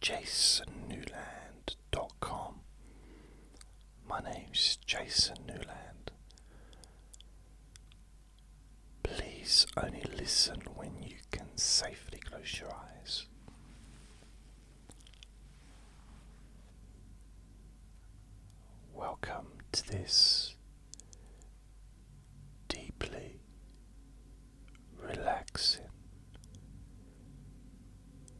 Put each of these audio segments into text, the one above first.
jasonnewland.com. My name's Jason Newland. Please only listen when you can safely close your eyes. Welcome to this deeply relaxing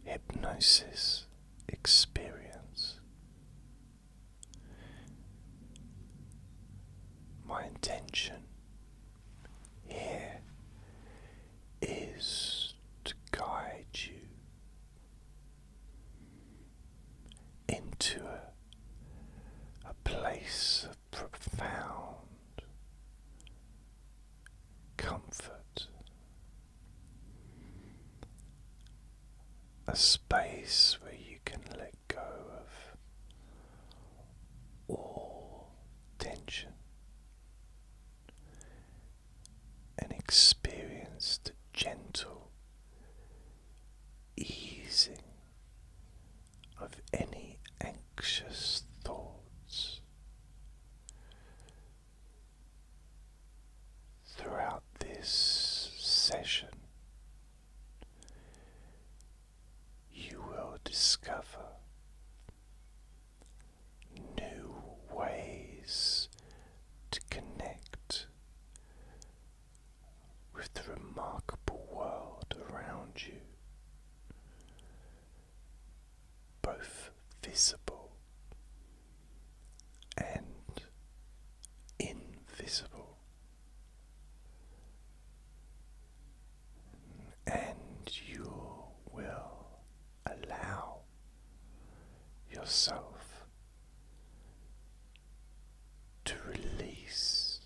hypnosis experience. My intention here is to guide you into a place of profound comfort, a space where you can let go of all tension and experience the gentle easing of any anxious thoughts. Throughout this session, you will discover new ways to connect with the remarkable world around you, both visible and invisible, and you will allow yourself to release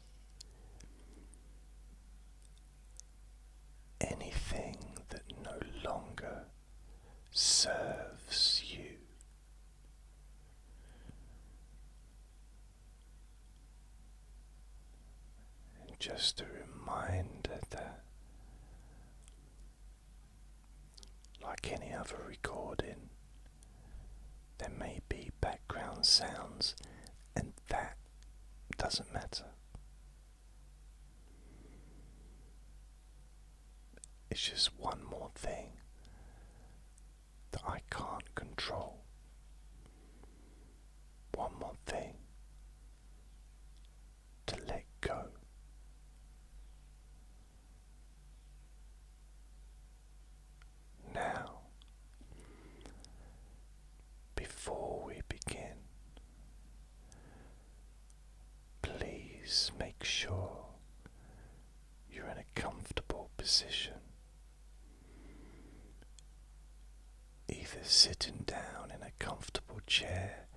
anything that no longer serves you. And just a reminder that, like any other recording, there may be background sounds, and that doesn't matter. It's just one more thing that I can't control. One more thing to let go. Now, before we begin, please make sure you're in a comfortable position, either sitting down in a comfortable chair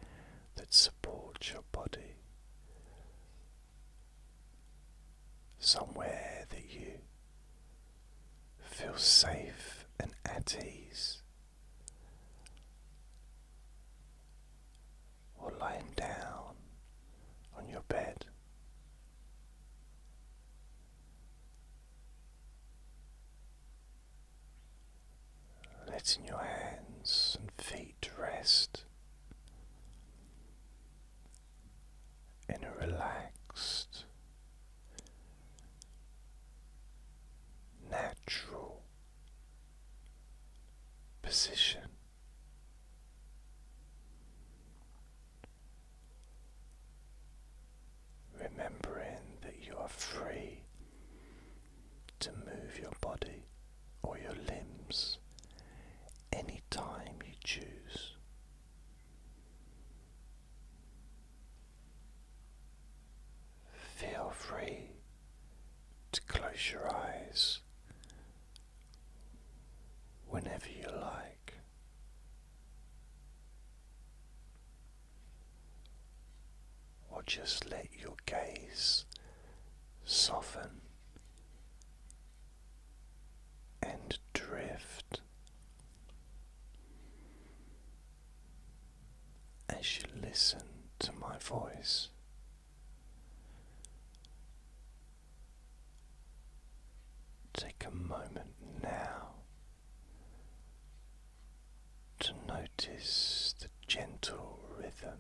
that supports your body, somewhere that you feel safe and at ease, or lying down on your bed. Letting your hands and feet rest in a relaxed, natural position. Remembering that you are free to move your body or your limbs anytime you choose. Feel free to close your eyes whenever you like. Or just let your gaze soften and drift as you listen to my voice. Take a moment now to notice gentle rhythm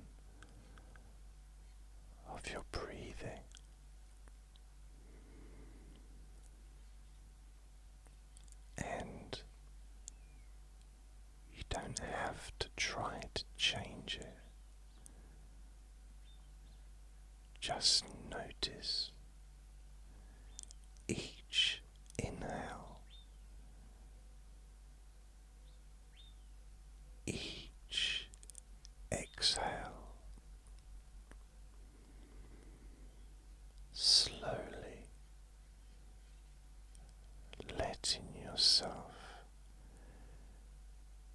of your breathing. And you don't have to try to change it. Just notice each inhale, each exhale, slowly letting yourself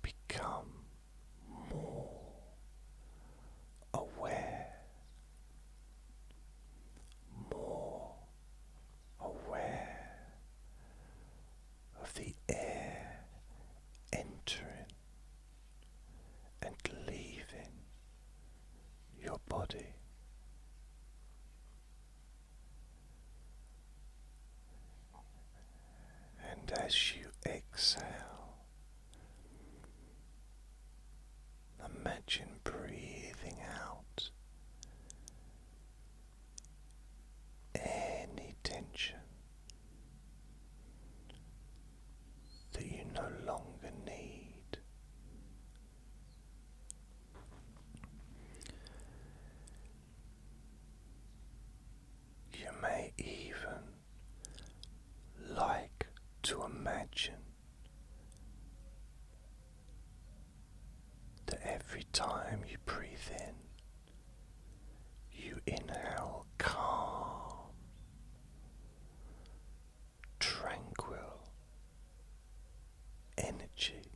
become more aware, more aware of the air entering and leaving your body. And as you exhale, imagine breathing out any tension that you no longer need. You may even like to imagine that every time you breathe in, you inhale calm, tranquil energy,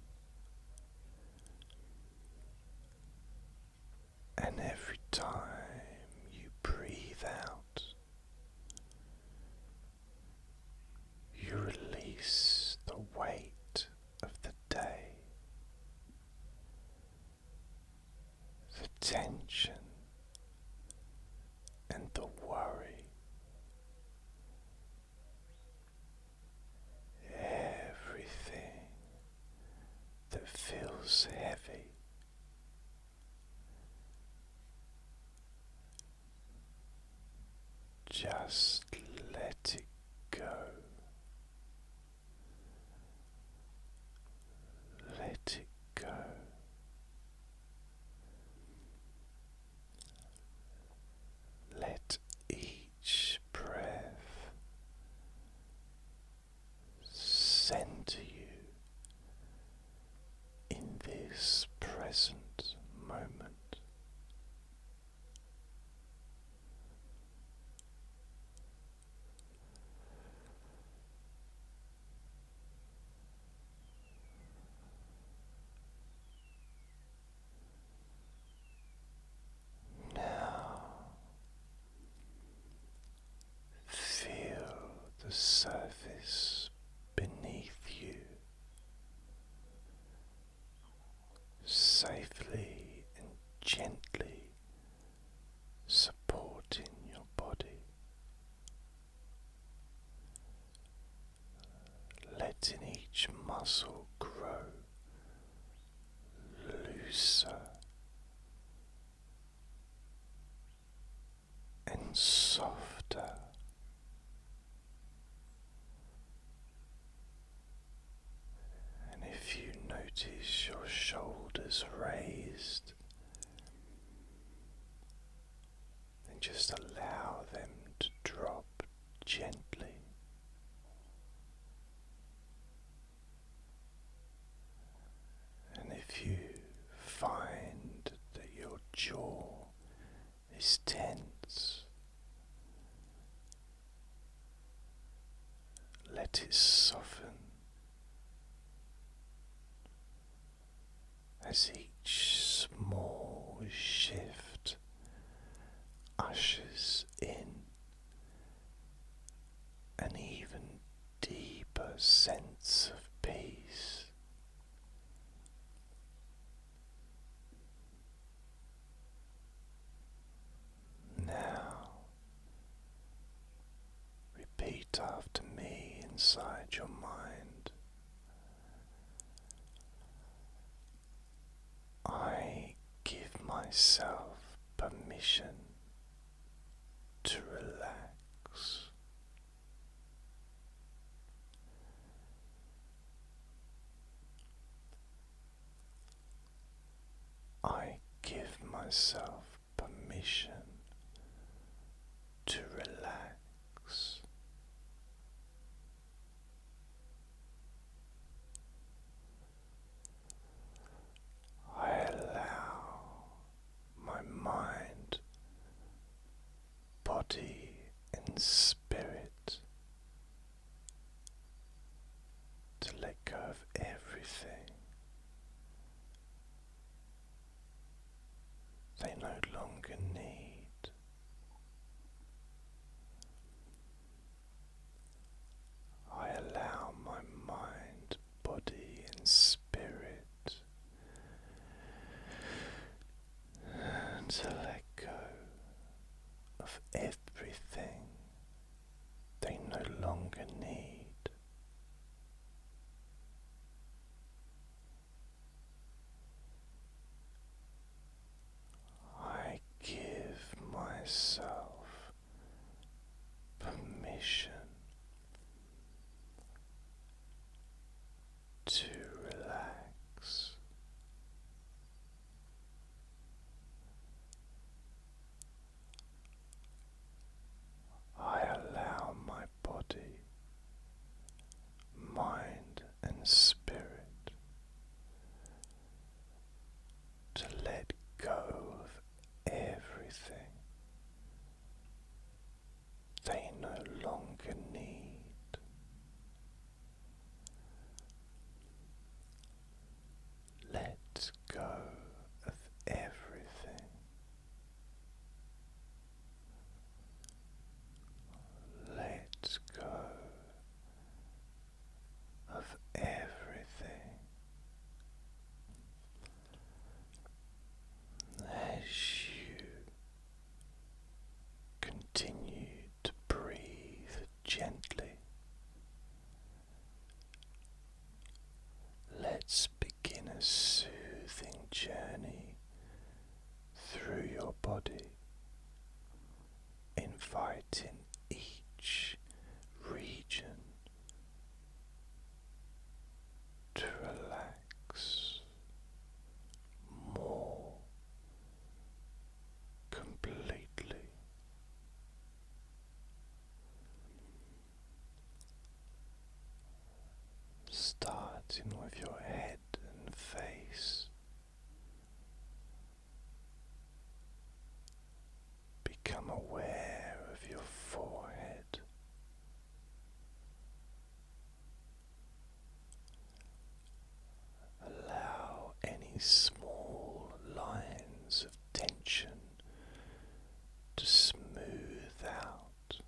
and every time you breathe out, you release the weight of the day, the tension and the worry, everything that feels heavy. Just let it go. Let it go. Let each breath center you in this present moment. Feel the surface beneath you safely and gently supporting your body, letting each muscle grow looser and softer. And if you notice your shoulders raised, then just allow them to drop gently. And if you find that your jaw is tense, let it soften as each small shift ushers in an even deeper sense of peace. Now, repeat after me inside your mind. I give myself permission to relax. I give myself permission to relax. I allow my mind, body, and spirit to let go of everything they no longer need. I allow my mind, body, and spirit to let go of everything they no longer need. I give myself permission to relax. I allow my body, mind, and spirit to let go of everything they no longer need. Let go of everything. Let go of everything. As you continue to breathe gently, let's begin a soothing journey through your body, inviting each region to relax more completely. Starting with your head and face, become aware of your forehead. Allow any small lines of tension to smooth out.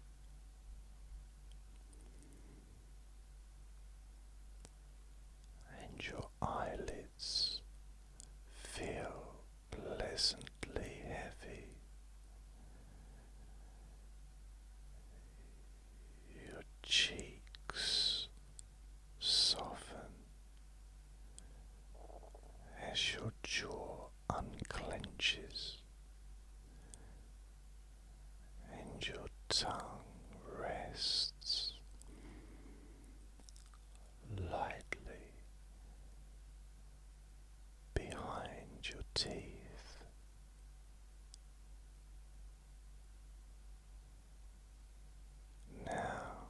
And your eyelids feel pleasantly heavy. Your cheeks soften as your jaw unclenches and your tongue rests lightly behind your teeth. Now,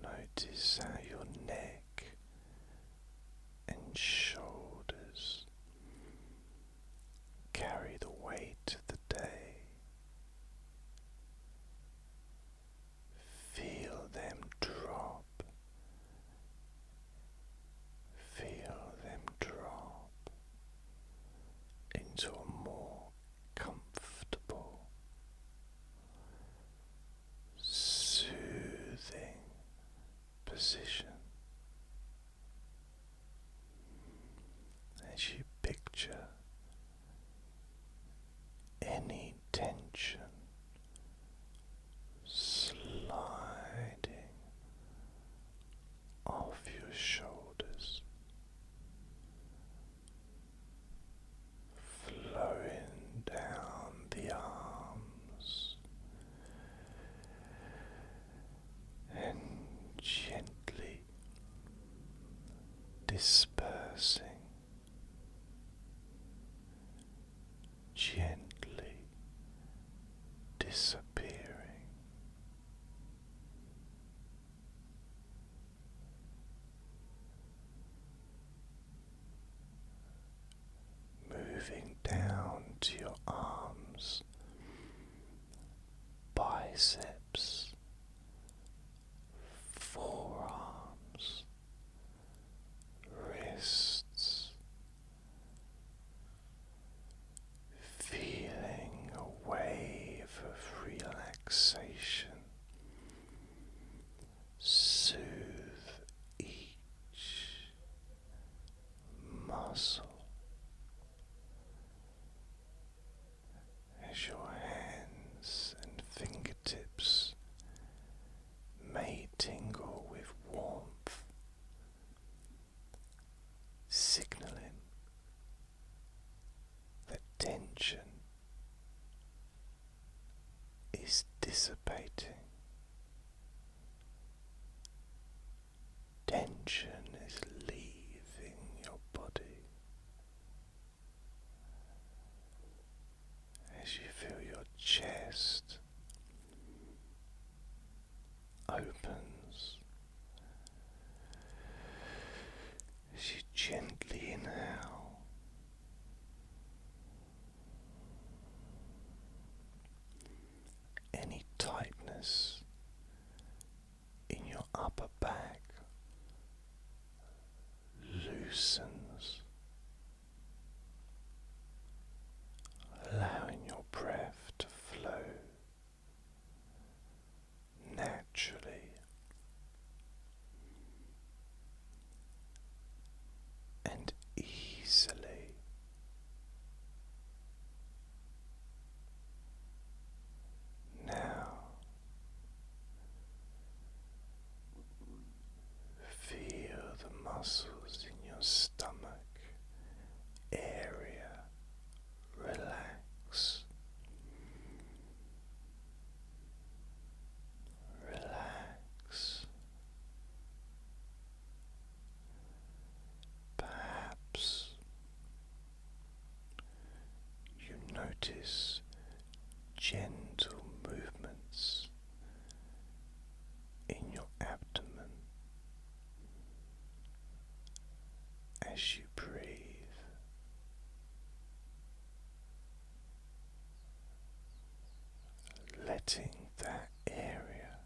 notice how your neck and shoulders carry the weight of the day. Feel them drop. Feel them drop into a more comfortable, soothing position as you picture any tension sliding off your shoulders opens as you gently inhale any tightness in your upper back loosens, allowing your breath to flow naturally and easily. Now feel the muscles in your stomach area relax. Relax. Perhaps you notice gentle movements in your abdomen as you breathe, letting that area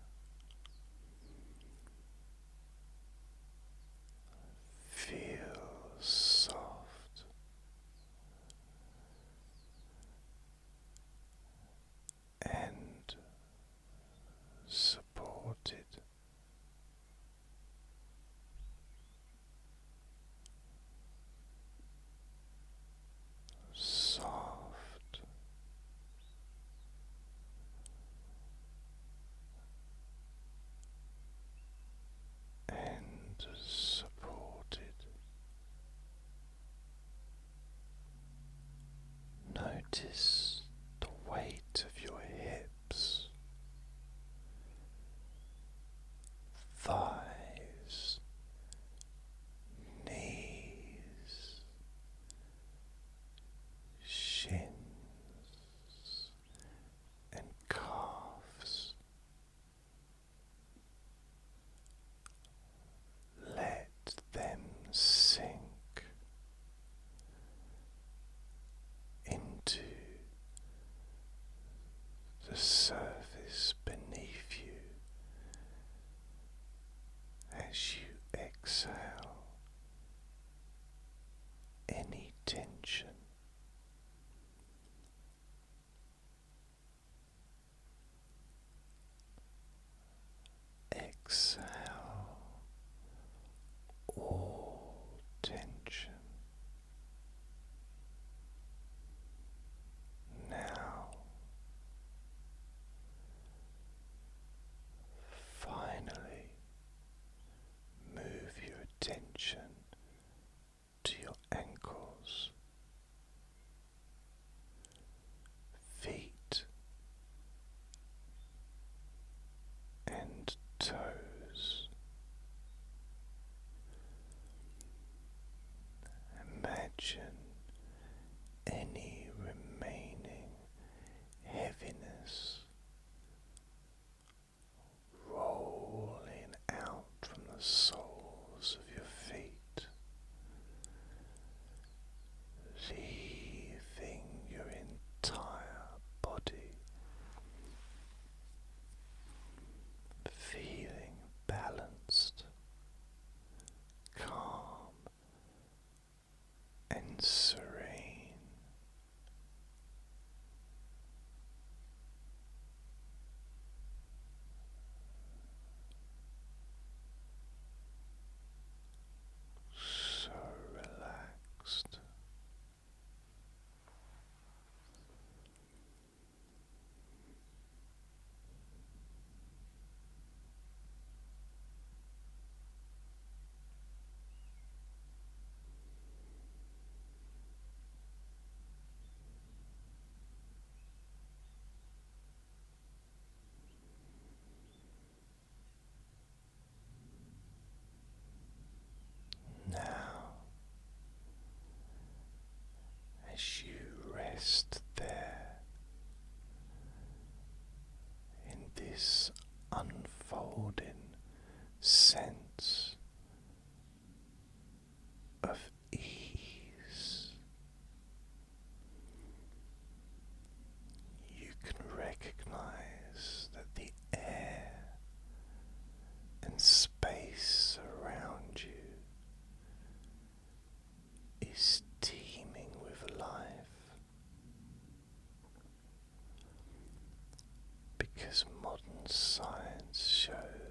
feel soft and supported. Soft and supported. Notice the weight of your hips, thighs, knees, shins and calves. Let them sink into the surface beneath you as you exhale any tension. Exhale all tension. Now, finally,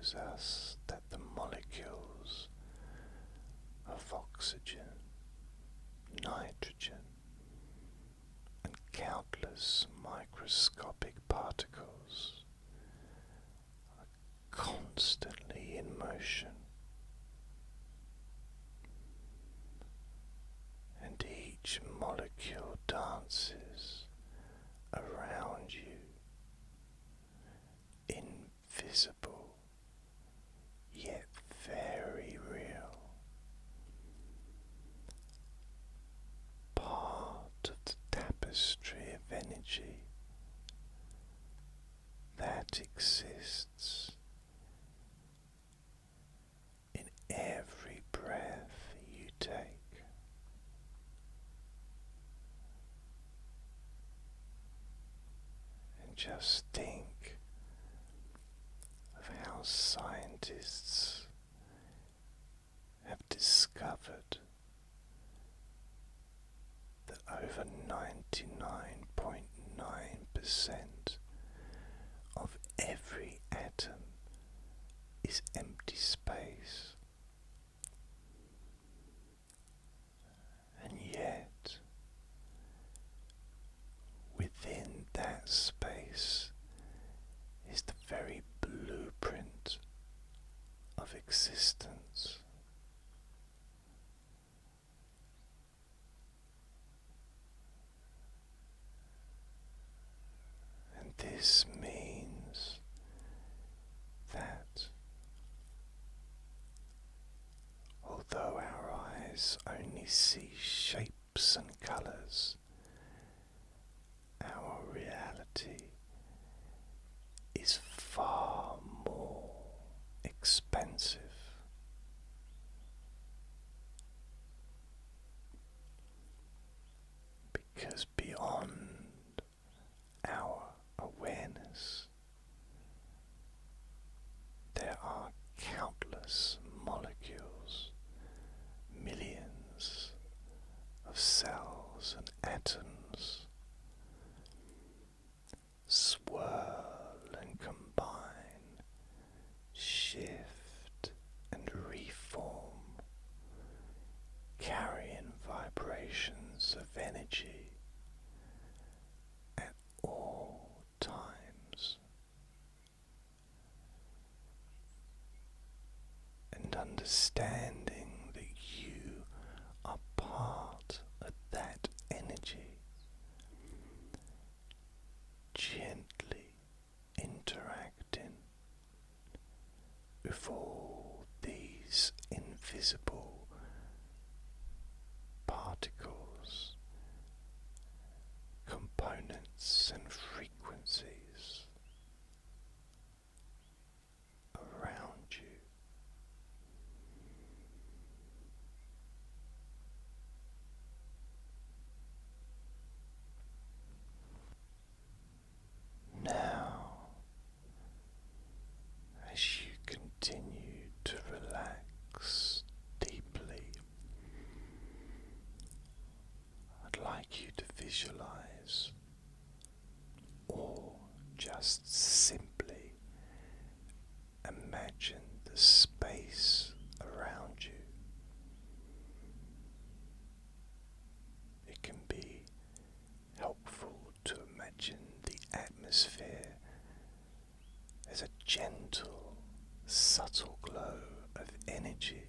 shows us that the molecules of oxygen, nitrogen, and countless microscopic particles are constantly in motion, and each molecule dances around you, invisible yet very real, part of the tapestry of energy that exists in every breath you take. And just think of how scientists have discovered that over 99.9% of every atom is empty space, and yet within that space is the very blueprint of existence. And this means that although our eyes only see shapes and colours, our reality is far more expansive. Because beyond our awareness, there are countless molecules, millions of cells and atoms swirl and combine, shift and reform, carrying vibrations of energy at all times. And understanding that you are part of that energy, gently interacting with all these invisible particles, components and frequencies around you. Now, as you continue to relax deeply, I'd like you to visualize or just simply imagine the space around you. It can be helpful to imagine the atmosphere as a gentle, subtle glow of energy.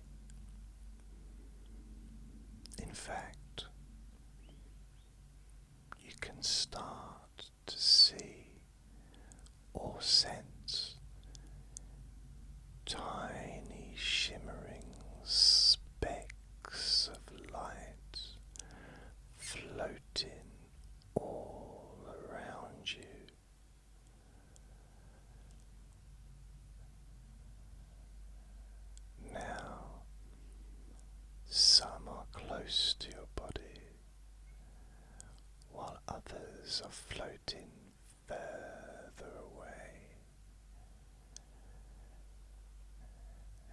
In fact, you can start to see or sense tiny shimmering specks of light floating all around you. Now, some are close to your body, while others are floating further away,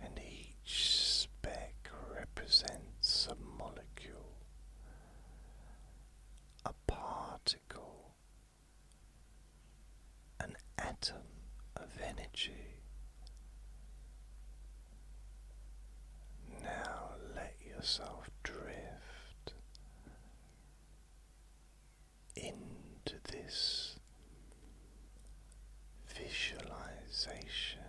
and each speck represents a molecule, a particle, an atom of energy yourself drift into this visualization.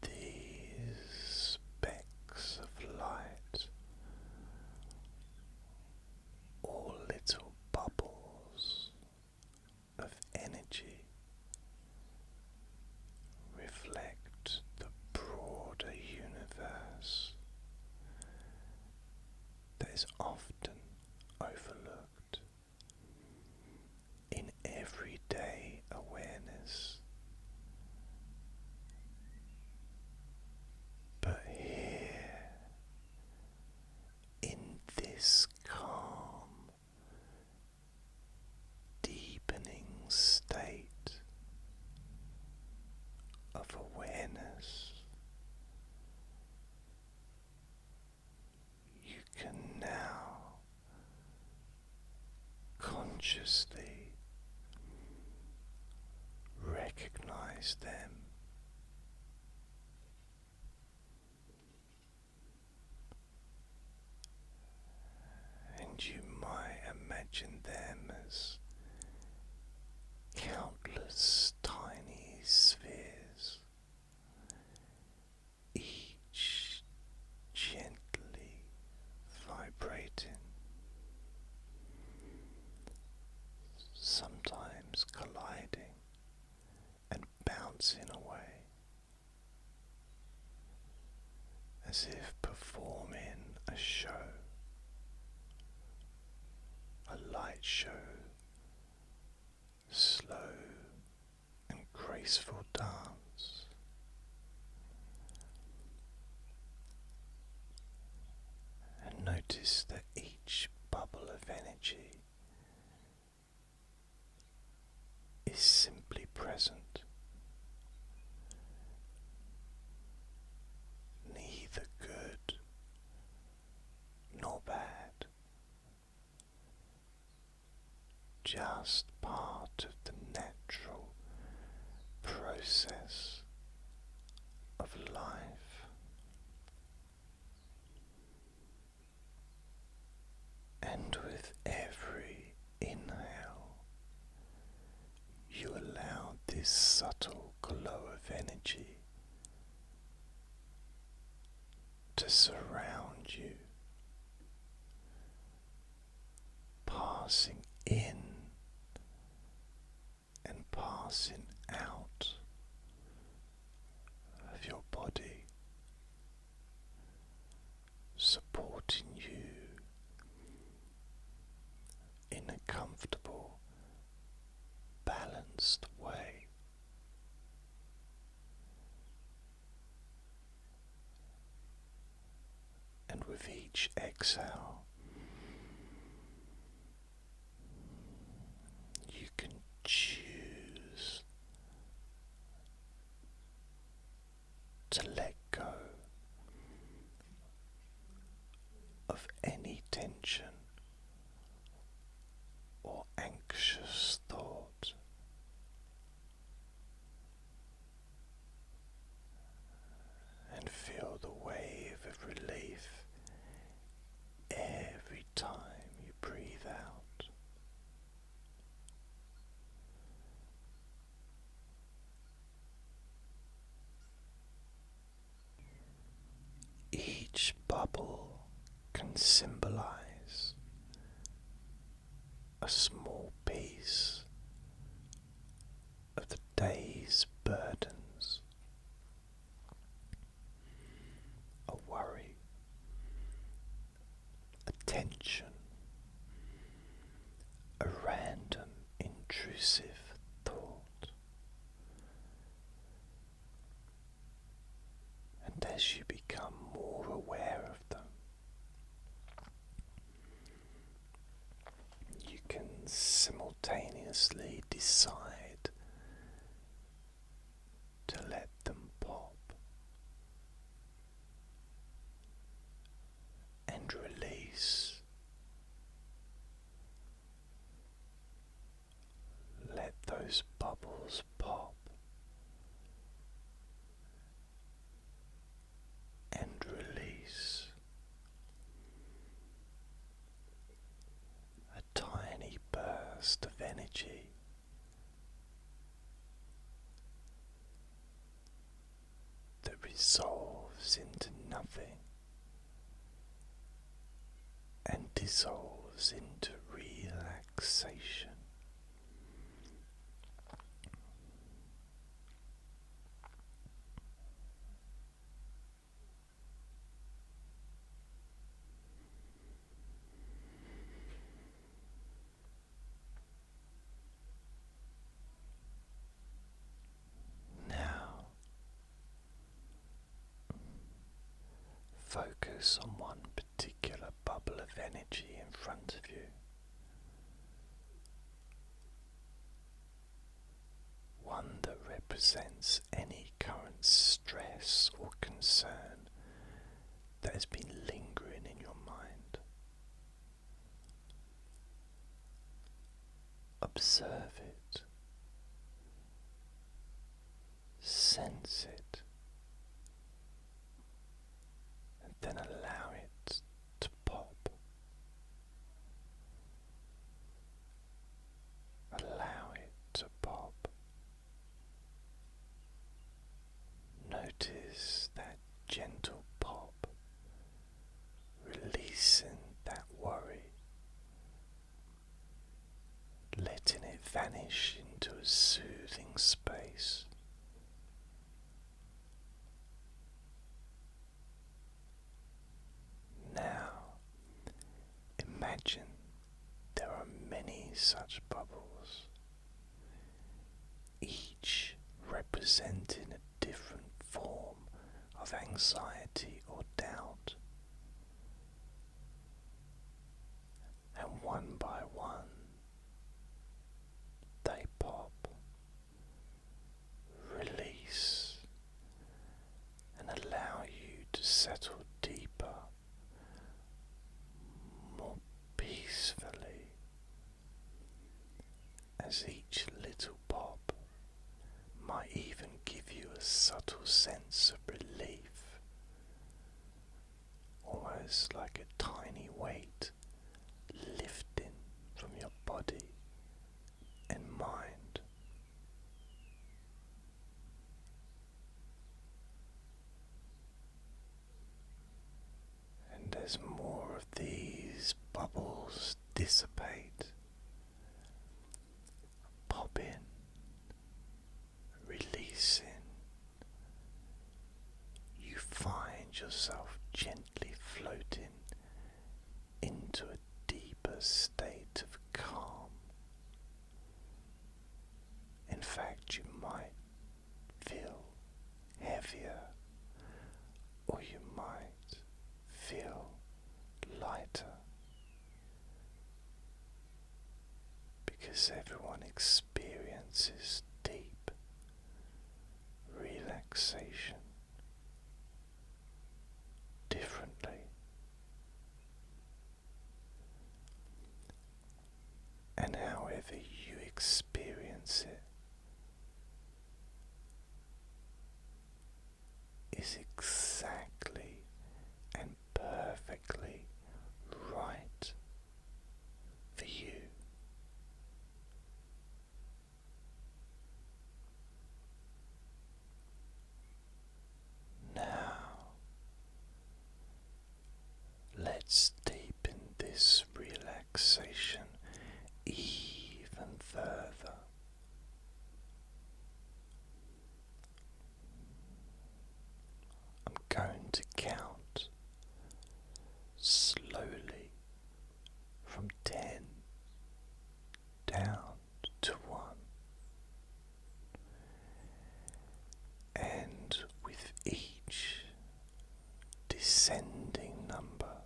These specks of light, or little bubbles of energy, reflect the broader universe that is often overlooked in everyday awareness. But here, in this calm, deepening state of awareness, you can now consciously recognize them. And you might imagine them as countless tiny spheres, each gently vibrating, sometimes colliding and bouncing away, as if performing a show. A light show, slow and graceful dance. And notice that each bubble of energy is simply present, neither good nor bad. Just part of the natural process of life. And with every inhale, you allow this subtle glow of energy to surround you, passing in and passing out of your body, supporting you in a comfortable, balanced way. And with each exhale, you can choose to let go of any tension or anxious thought, and feel the wave of relief every time you breathe out. Each bubble can symbolize a small piece of the day's burdens, a worry, a tension, a random intrusive thought. And as you become more aware of them, you can simultaneously spontaneously decide to let them pop and release. Let those bubbles pop and release. A tiny burst of energy that resolves into nothing and dissolves into relaxation. Now, focus on one particular bubble of energy in front of you. One that represents any current stress or concern that has been lingering in your mind. Observe it, sense it, and then allow it to pop. Allow it to pop. Notice that gentle pop, releasing that worry, letting it vanish into a soothing space. Now, imagine there are many such bubbles, each representing a different form of anxiety or doubt. And one by one, they pop, release, and allow you to settle deeper, more peacefully, as each little pop might even give you a subtle sense of relief, almost like a tiny weight lifting from your body and mind. And as more of these bubbles dissipate, popping, releasing, you find yourself gently floating into a deeper state of calm. In fact, you might feel heavier, or you might feel lighter, because everyone experiences deep relaxation differently. And however you experience it is exactly and perfectly right for you. Now, let's deepen this relaxation even further. I'm going to count slowly from 10 down to 1, and with each descending number,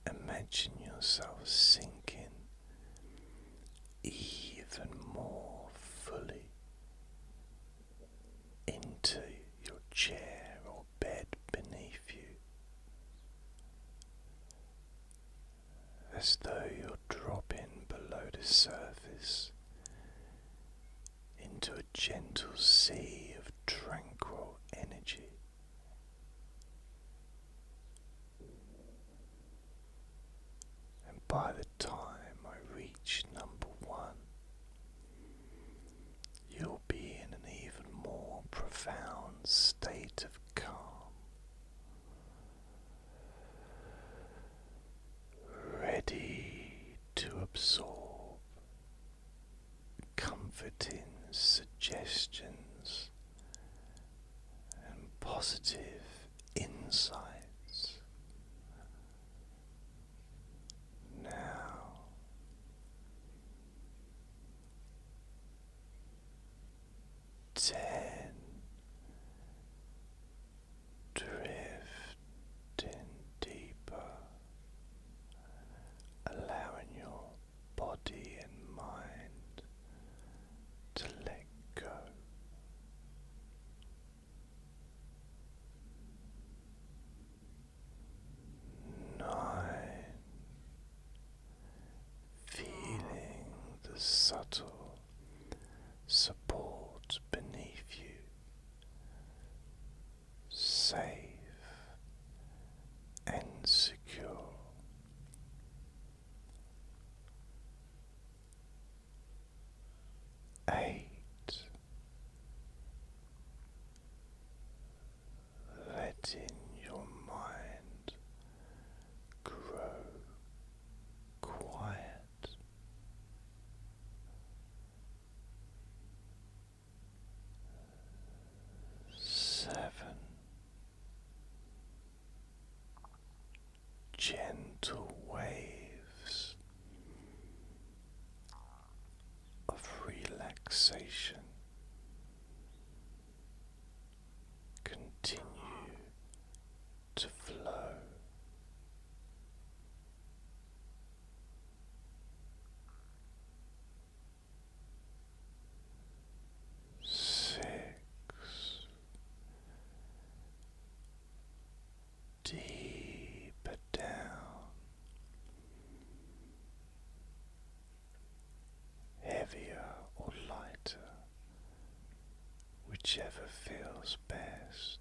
imagine yourself sinking as though you're dropping below the surface into a gentle sea of tranquil energy. And by the time I reach number 1, you'll be in an even more profound state of calm, ready to absorb comforting suggestions and positive insights. Now, drifting deeper, allowing your body and mind to let go. 9, feeling the subtle support beneath you, safe and secure. 8, letting your mind grow quiet. 7, gentle waves of relaxation continue to flow. 6, deeper down, heavier or lighter, whichever feels best.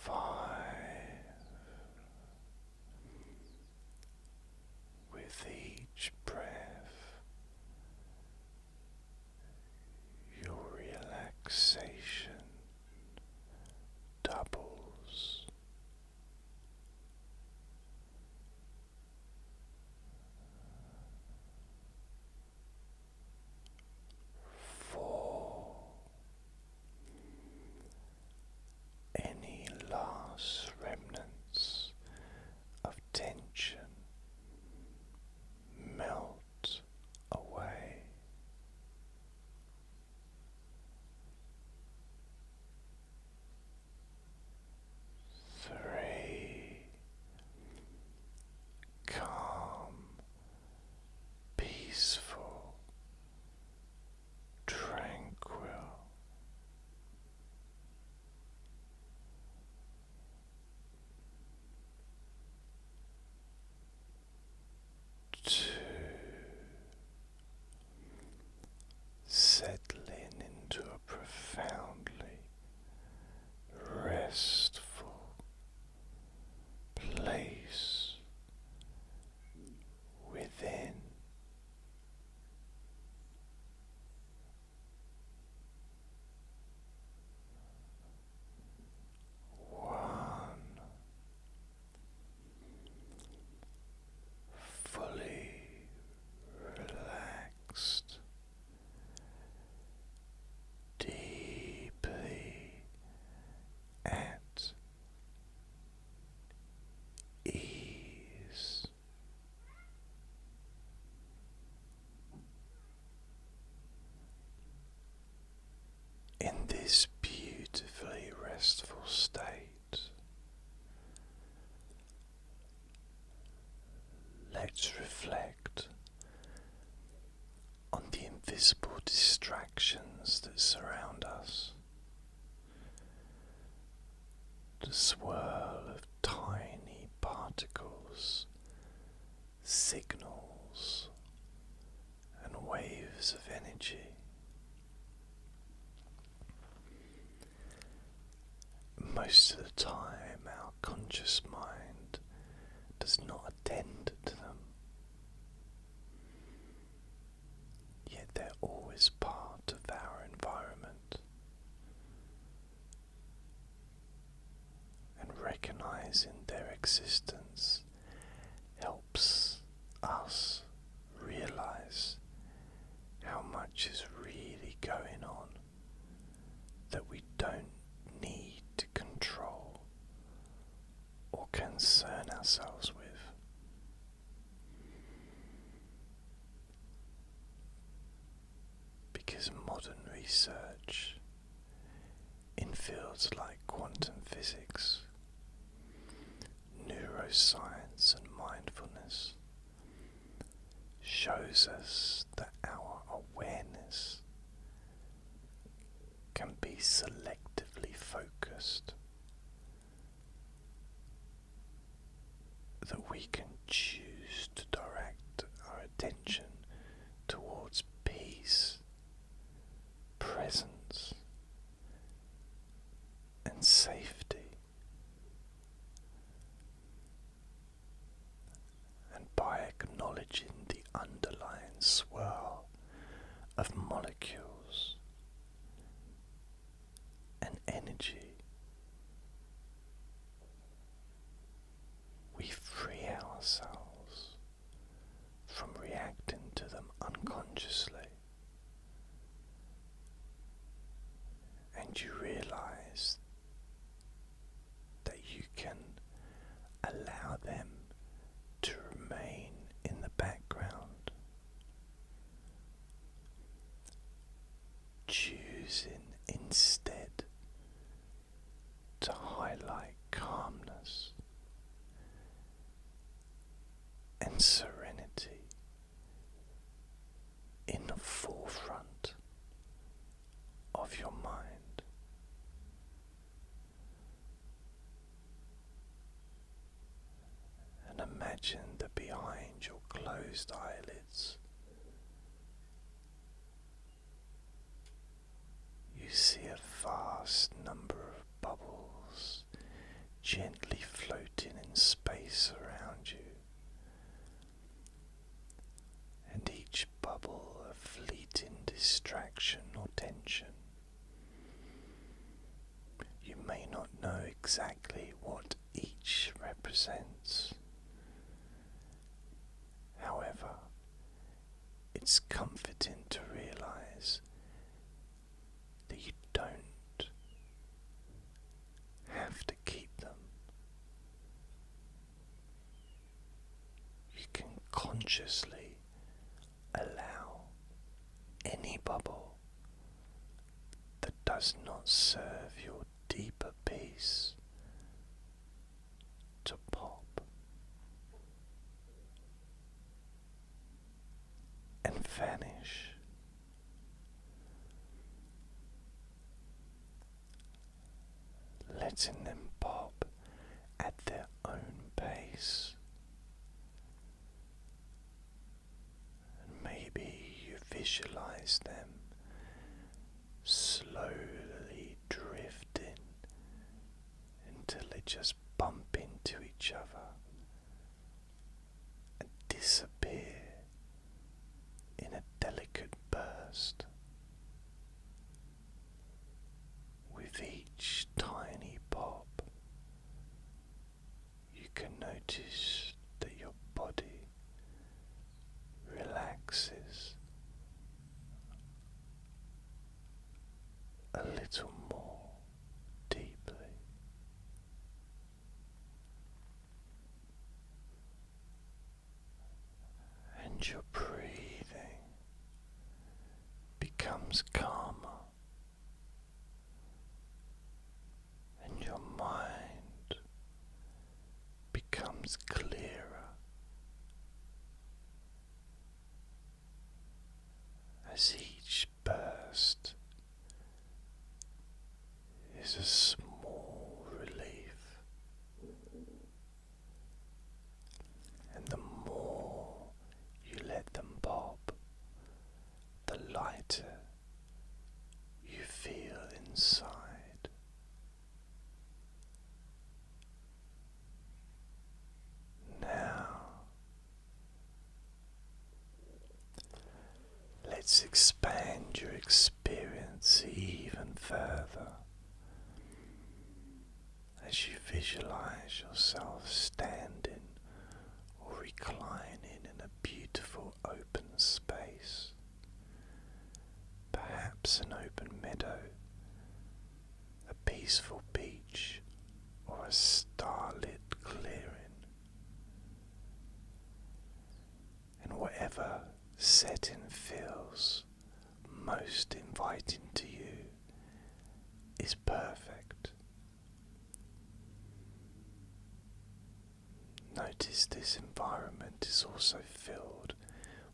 5, with each breath, your relaxation doubles. 4, any last remnants of tension melt away. 3, calm, peaceful, tranquil. 2, settling into a profoundly restful place within. 1, fully relaxed, deeply at ease. In this beautifully restful state, let's reflect on the invisible distractions that surround us. The swirl of tiny particles, signals, and waves of energy. Most of the time, our conscious mind does not attend to them, yet they're always part of our environment, and recognizing their existence helps us realize how much is really going on that we don't need to control or concern ourselves with. Because modern research in fields like quantum physics, neuroscience and mindfulness shows us that our awareness can be selectively focused, that we can choose to direct our attention towards peace, presence, and safety. And by acknowledging the underlying swirl of molecules and energy, we free ourselves from reacting to them unconsciously, and you realize that you can allow them to remain in the background, choosing instead to highlight calmness and serenity in the forefront of your mind. And imagine that behind your closed eyelids you see a vast number of bubbles gently floating in space around you, and each bubble a fleeting distraction or tension. You may not know exactly what each represents. However, it's comforting to realize that you don't have to keep them. You can consciously allow any bubble that does not serve your deeper peace to pop and vanish. Letting them pop at their own pace. And maybe you visualize them slowly drifting until they just bump into each other and disappear in a delicate burst. With each tiny pop, you can notice that your body relaxes a little more deeply. And your breathing becomes calmer, and your mind becomes clearer as each burst is a small relief Let's expand your experience even further as you visualize yourself standing or reclining in a beautiful open space, perhaps an open meadow, a peaceful beach, or a starlit clearing. And whatever setting feels most inviting to you is perfect. Notice this environment is also filled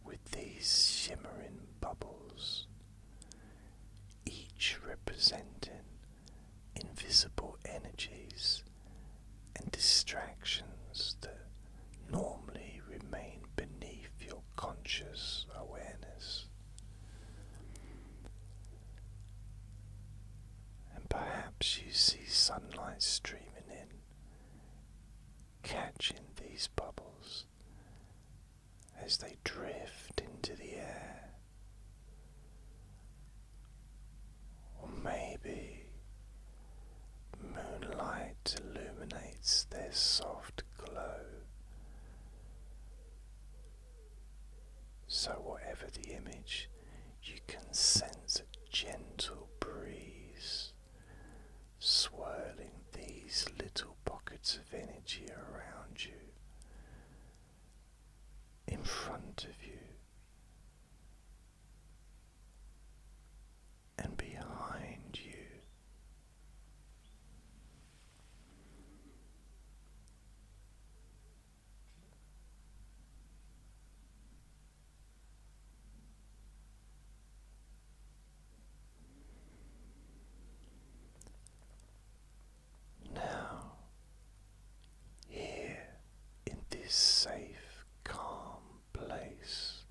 with these shimmering bubbles, each representing invisible energies and distractions that normally remain beneath your conscious awareness. And perhaps you see sunlight streaming in, catching these bubbles as they drift into the air. Or maybe moonlight illuminates their soft glow. So whatever the image, you can sense a gentle breeze swirling these little pockets of energy around you, in front of you, and behind you. Now, here in this safe, calm place,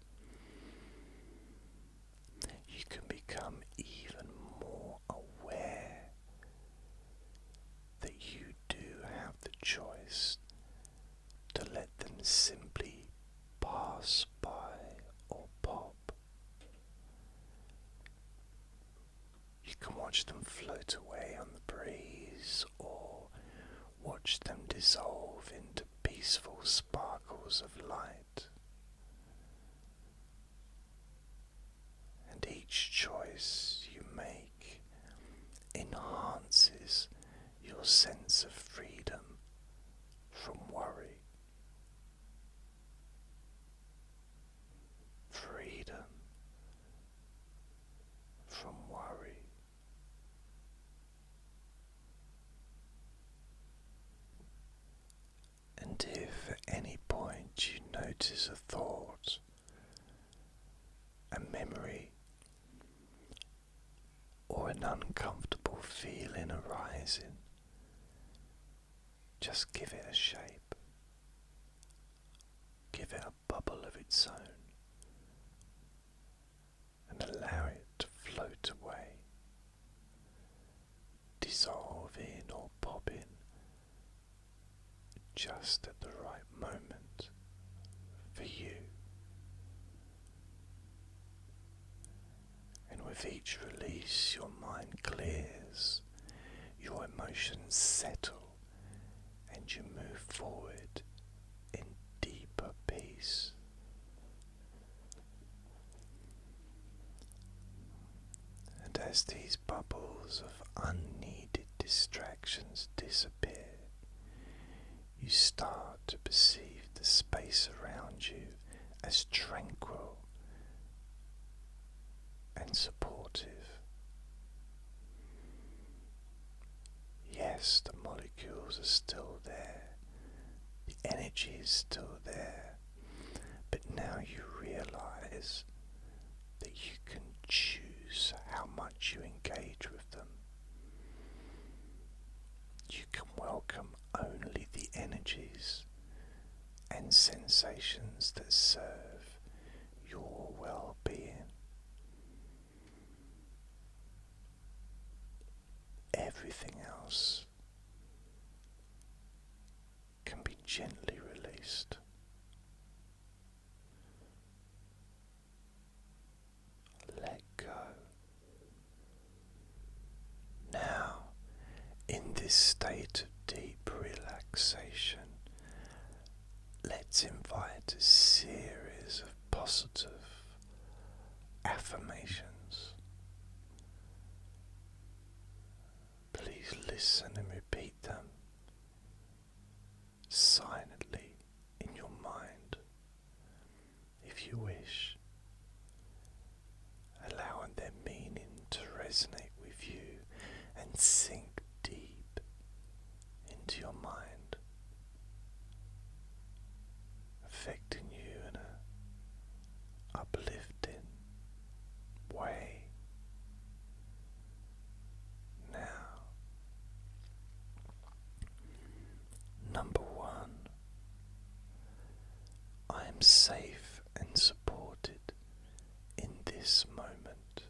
you can become even more aware that you do have the choice to let them simply pass by or pop. You can watch them float away on the breeze, or watch them dissolve into peaceful sparkles of light. And each choice you make enhances your sense of freedom from worry. Freedom from worry. And if at any point you notice a thought, a memory, or an uncomfortable feeling arising, just give it a shape. Give it a bubble of its own and allow it to float away, dissolving or popping just at the right moment for you. And with each release, your mind clears, your emotions settle, and you move forward in deeper peace. And as these bubbles of unneeded distractions disappear, you start to perceive the space around you as tranquil and supportive. Yes, the molecules are still there, the energy is still there, but now you realize that you can choose how much you engage with them. You can welcome only the energies and sensations that serve your well-being. Everything else can be gently released, this state of deep relaxation, let's invite a series of positive affirmations. Please listen and repeat them silently in your mind if you wish, allowing their meaning to resonate with you and sink deep into your mind, affecting you in an uplifting way. Now, number 1, I am safe and supported in this moment.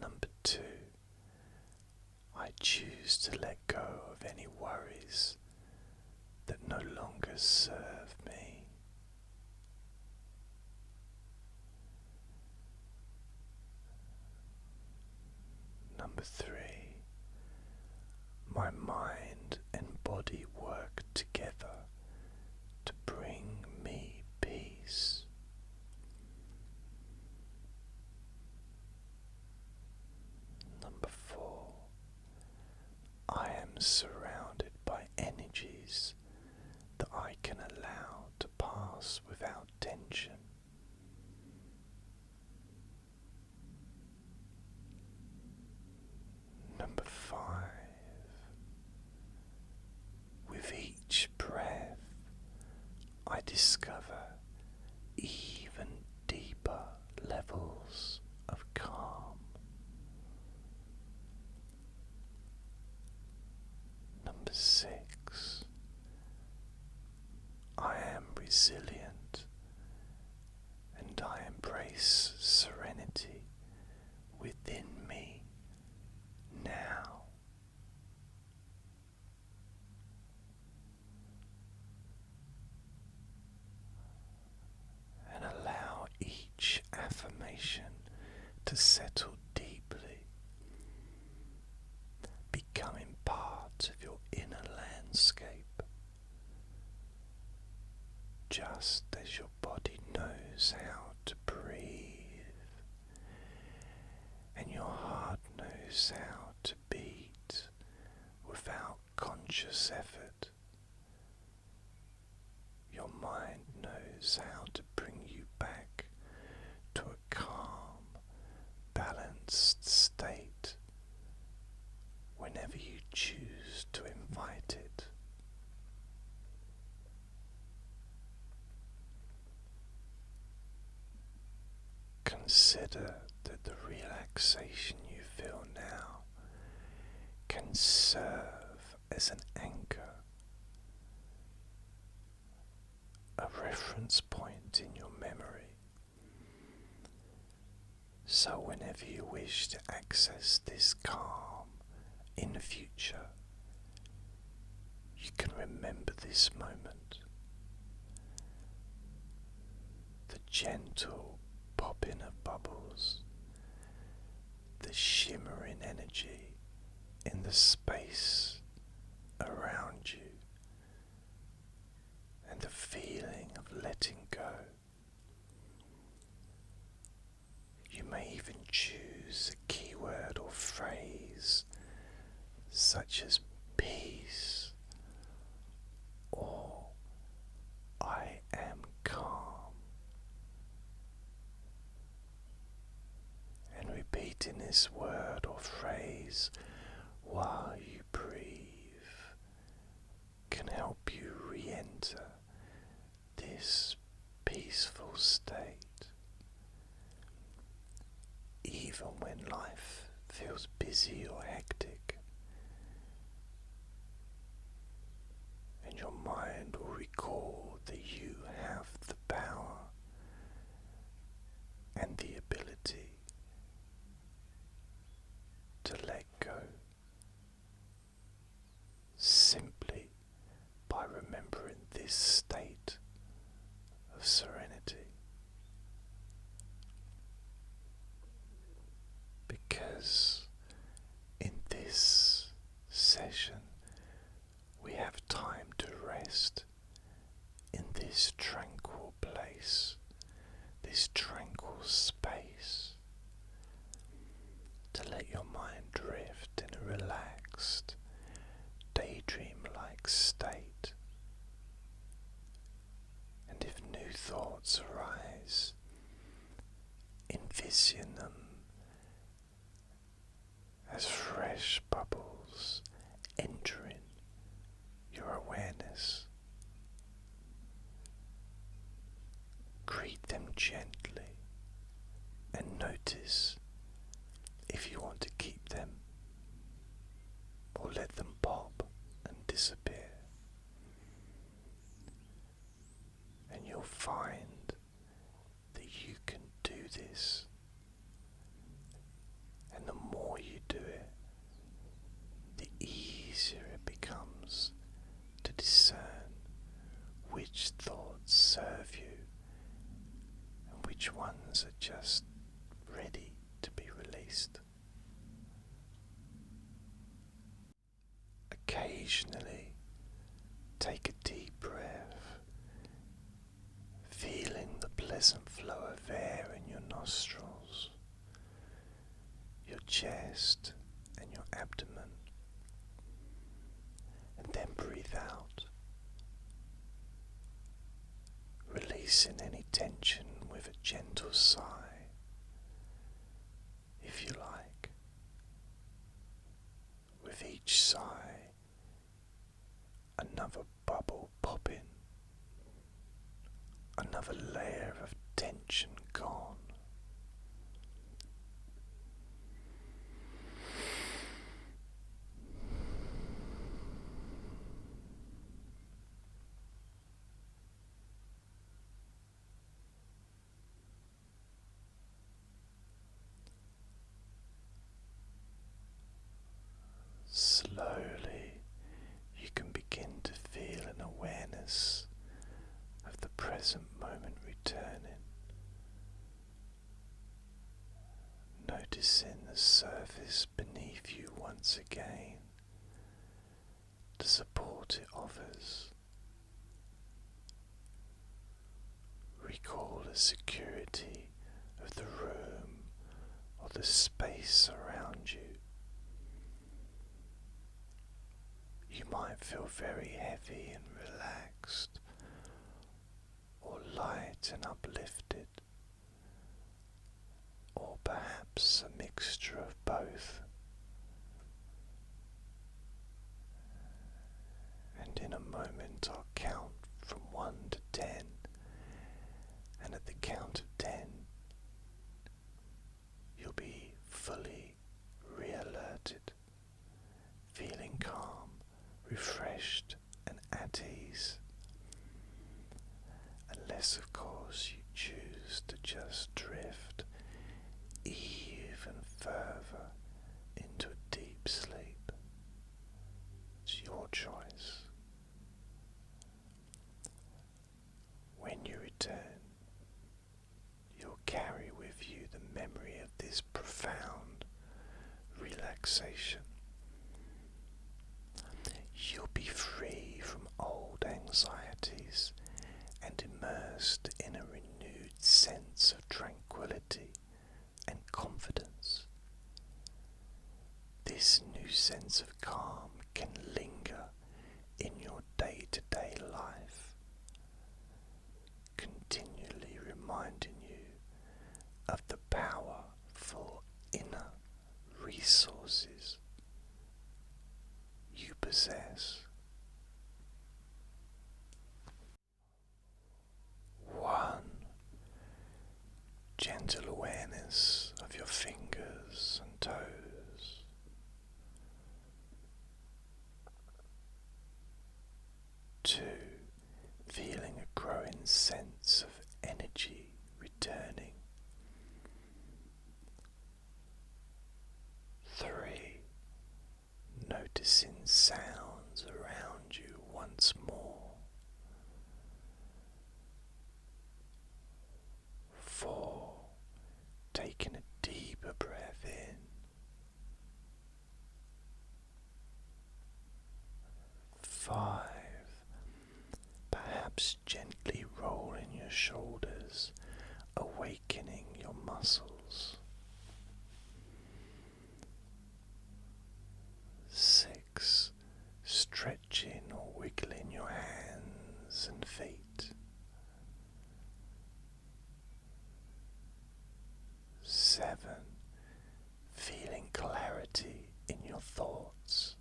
Number 2, I choose to let go of any worries that no longer serve me. Number 3, my mind and body work together to bring me peace. Number 4, I am surrounded by energies that I can allow to pass without tension. Number 5, with each breath I discover even deeper levels of calm. Number 6, I am resilient and I embrace serenity within me now. And allow each affirmation to settle deeply, becoming part of your inner landscape, just as your body knows how to breathe and your heart knows how to beat without conscious effort. Your mind knows how to bring you back to a calm, balanced state whenever you choose to invite it. Consider that the relaxation you feel now can serve as an anchor, a reference point in your memory. So whenever you wish to access this calm in the future, you can remember this moment. The gentle popping of bubbles, the shimmering energy in the space around you, and the feeling of letting go. You may even choose a keyword or phrase such as peace or I am calm, and repeating this word or phrase while you breathe can help you re-enter this peaceful state. Even when life feels busy or hectic, and your mind will recall that you have the power and the ability to let go simply by remembering this state of serenity. space to let your mind drift in a relaxed, daydream-like state. And if new thoughts arise, envision them as fresh bubbles entering your awareness. Greet them gently and notice if you want to keep them or let them pop and disappear. And you'll find that you can do this. And the more you do it, the easier it becomes to discern which thoughts serve you and which ones are just ready to be released. Occasionally, take a deep breath, feeling the pleasant flow of air in your nostrils, your chest and your abdomen, and then breathe out, releasing any tension with a gentle sigh, if you like. With each sigh, another bubble popping, another layer of tension gone. Slowly, you can begin to feel an awareness of the present moment returning, noticing the surface beneath you once again, the support it offers. Recall the security of the room or the space around you. You might feel very heavy and relaxed, or light and uplifted, or perhaps a mixture of both. And in a moment I'll count from 1 to 10, and at the count of 10 you'll be fully re-alerted, feeling calm, refreshed and at ease, unless of course you choose to just drift even further into a deep sleep. It's your choice. When you return, you'll carry with you the memory of this profound relaxation. You'll be free from old anxieties and immersed in a renewed sense of tranquility and confidence. This new sense of calm can linger in your day-to-day life, continually reminding you of the powerful inner resources you possess. 1. Gentle awareness of your fingers and toes. 2. Feeling a growing sense of energy returning. 3. Noticing sounds around you once more. 4. Taking a deeper breath in. 5. Perhaps gently rolling your shoulders, awakening your your muscles. 6. Stretching or wiggling your hands and feet. 7. Feeling clarity in your thoughts.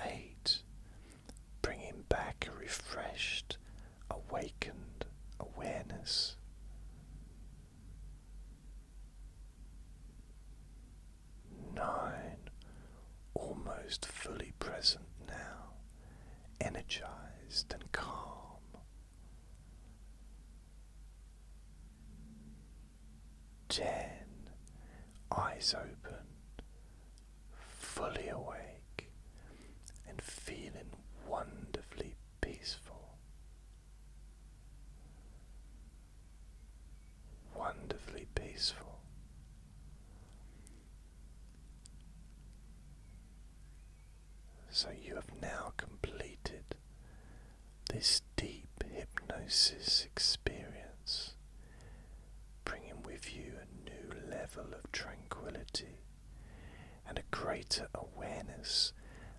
8. Bringing back a refreshed, awakened awareness. 9. Almost fully present now, energized and calm. 10. Eyes open, fully awake and feeling wonderfully peaceful. Wonderfully peaceful. So you have now completed this deep hypnosis experience, bringing with you a new level of tranquility and a greater awareness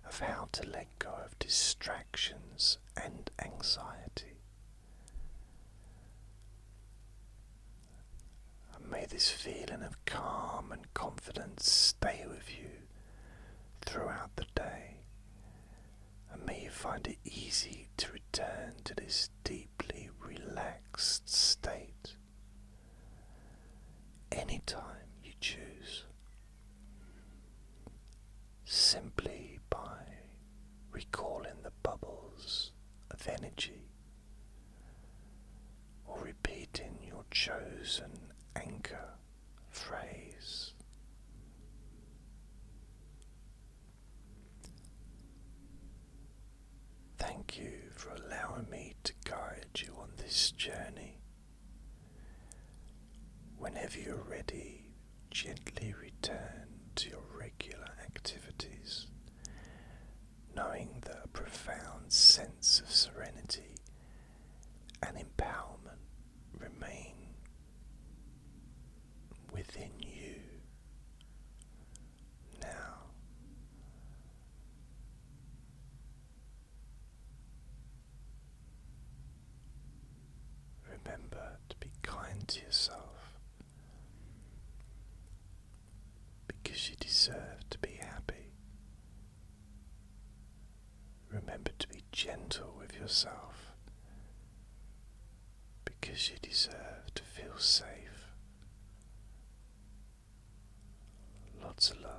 of how to let go of distractions and anxiety. And may this feeling of calm and confidence stay with you throughout the day. And may you find it easy to return to this deeply relaxed state anytime you choose, simply by recalling the bubbles of energy or repeating your chosen anchor phrase. Thank you for allowing me to guide you on this journey. Whenever you're ready, gently return to your regular activities, knowing that a profound sense of serenity and empowerment remain within you now. Remember to be kind to yourself, because you deserve to be happy. Remember to be gentle with yourself, because you deserve to feel safe. Lots of love.